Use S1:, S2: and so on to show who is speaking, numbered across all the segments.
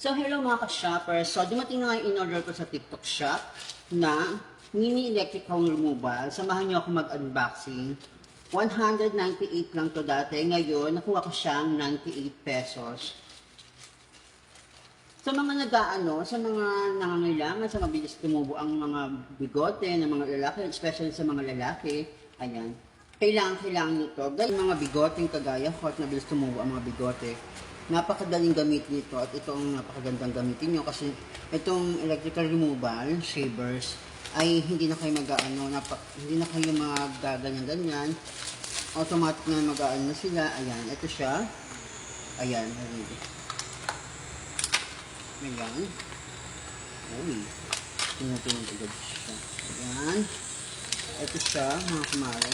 S1: So, hello mga ka-shoppers. So, dumating na nga yung in-order ko sa TikTok shop na mini electrical removal. Samahan niyo ako mag-unboxing. 198 lang to dati. Ngayon, nakuha ko siyang 98 pesos. Sa mga sa mga nangangailangan, sa mabilis tumubo ang mga bigote ng mga lalaki, especially sa mga lalaki, ayan, kailangan nito. Dahil mga bigoteng kagaya ko at mabilis tumubo ang mga bigote, napakadaling gamitin ito at ito ang napakagandang gamitin nyo kasi itong electrical removal, shavers, ay hindi na kayo hindi na kayo magaganyan-ganyan. Automatic na mag-aano na sila. Ayan, ito siya. Ayan, ayan. Uy, tumutunog agad siya. Ayan. Ito siya, mga kumare.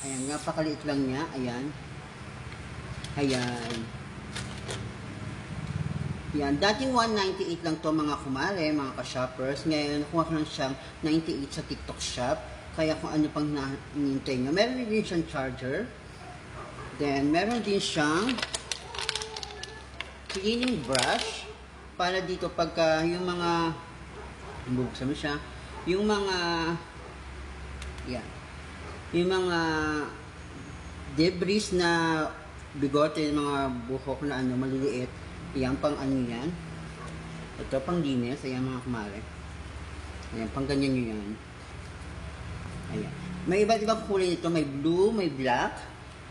S1: Ayan, napakaliit lang niya. Ayan. Ayan. Yan. Dating 198 lang to mga kumare, mga ka-shoppers. Ngayon, nakuha ko lang siyang 98 sa TikTok shop. Kaya kung ano pang hinihintay nyo. Meron din siyang charger. Then, meron din siyang cleaning brush. Para dito pagka yung mga bubuksan mo siya. Yung mga yan. Yung mga debris na bigote, mga buhok na maliliit. Ayan, pang yan. Ito, pang linis. Ayan, mga kumare. Ayan, pang ganyan nyo yan. Ayan. May iba't ibang kulay nito. May blue, may black,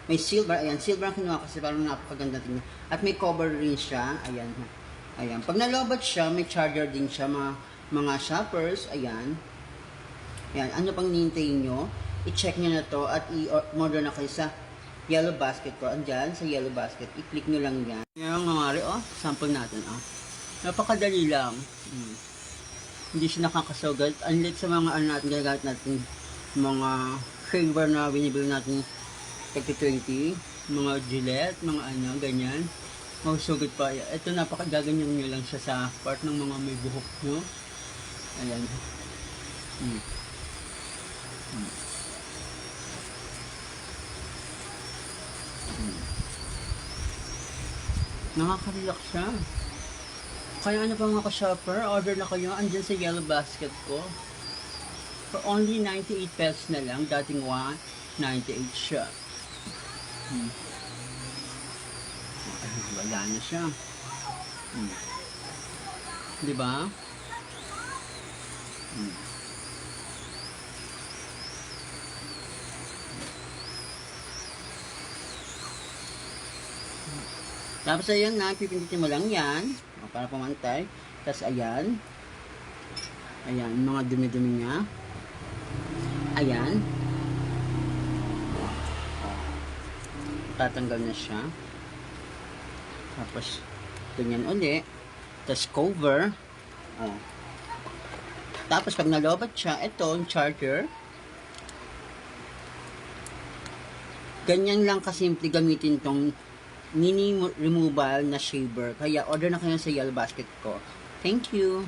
S1: may silver. Ayan, silver ang kinuha kasi parang napakaganda tingnan. At may cover rin siya. Ayan. Ayan. Pag nalobat siya, may charger din siya, mga shoppers. Ayan. Ayan. Ano pang hinihintay nyo? I-check nyo na to at i-order na kayo sa yellow basket ko. Andyan, sa yellow basket. I-click nyo lang yan. Ngayon, mamari, sample natin, Napakadali lang. Hindi siya nakakasugat. Unlike sa mga ginagamit natin, mga shaver na binibili natin 20, mga Gillette, mga ganyan. Masugat pa. Ito, napakagaganyan nyo lang siya sa part ng mga may buhok nyo. Ayan. Nakaka-relax siya. Kaya ano pa mga ka-shopper, order na kayo. Andyan sa yellow basket ko. For only 98 pesos na lang. Dating 198 siya. Wala na siya. Diba? Tapos ayan na, pipindutin mo lang yan para pumantay. Tapos ayan. Ayan, mga dumi-dumi niya. Ayan. Tatanggal na siya. Tapos ganyan uli. Tapos cover. Tapos pag nalobat siya, ito yung charger. Ganyan lang kasimple gamitin tong mini removal na shaver. Kaya order na kayo sa yellow basket ko. Thank you.